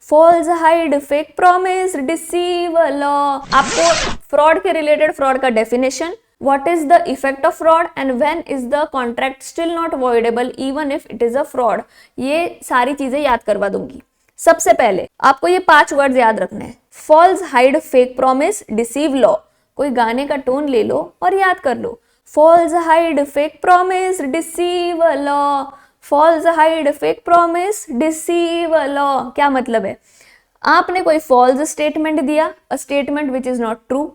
False, hide, fake promise, deceive, law. आपको fraud के related fraud का definition, what is the effect of fraud and when is the contract still not voidable even if it is a fraud, ये सारी चीजें याद करवा दूंगी। सबसे पहले आपको ये 5 वर्ड्स याद रखने हैं, false, hide, fake promise, deceive, law. कोई गाने का टोन ले लो और याद कर लो, false, hide, fake promise, deceive, law. False, hide, fake promise, deceive, law. क्या मतलब है? आपने कोई फॉल्स स्टेटमेंट दिया, a statement which is not true,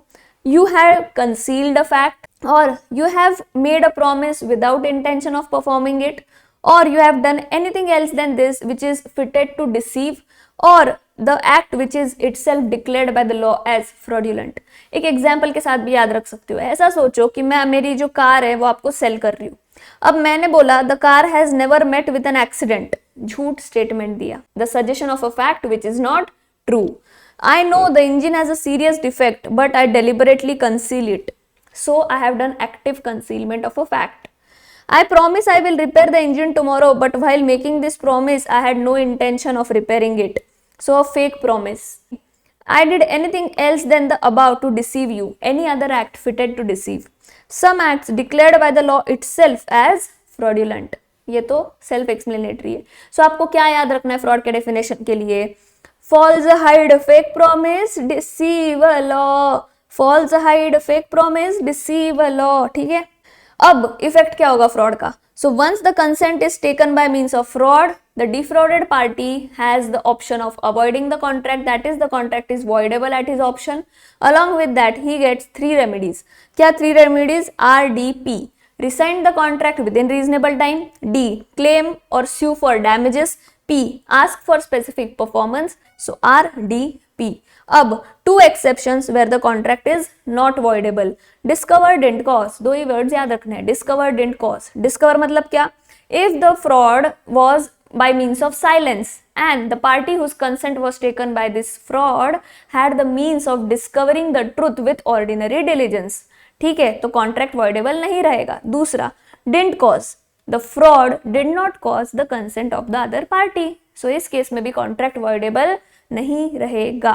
you have concealed a fact, or you have made a promise without intention of performing it, or you have done anything else than this which is fitted to deceive, or the act which is itself declared by the law as fraudulent। एक example के साथ भी याद रख सकते हो। ऐसा सोचो कि मैं मेरी जो कार है वो आपको सेल कर रही हूँ। अब मैंने बोला the car has never met with an accident, झूठ स्टेटमेंट दिया, the suggestion of a fact which is not true. I know the engine has a serious defect, but I deliberately conceal it. So I have done active concealment of a fact. I promise I will repair the engine tomorrow, but while making this promise, I had no intention of repairing it. So a fake promise. I did anything else than the above to deceive you. Any other act fitted to deceive. Some acts declared by the law itself as fraudulent. ये तो self explanatory है। So आपको क्या याद रखना है fraud के definition के लिए? False, hide, fake promise, deceive, law. False, hide, fake promise, deceive, law. ठीक है, अब इफेक्ट क्या होगा फ्रॉड का? So once the consent is taken by means of fraud, the defrauded party has the option of avoiding the contract, that is the contract is voidable at his option. Along with that he gets 3 remedies. क्या 3 remedies? RDP, rescind the contract within reasonable time, D, claim or sue for damages, P, ask for specific performance, so RDP। अब 2 exceptions where the contract is not voidable, discover, didn't cause। 2 he words याद रखने हैं, discover, didn't cause। discover मतलब क्या? if the fraud was by means of silence and the party whose consent was taken by this fraud had the means of discovering the truth with ordinary diligence, ठीक है, तो contract voidable नहीं रहेगा। दूसरा, didn't cause, the fraud did not cause the consent of the other party, so इस case में भी contract voidable नहीं रहेगा।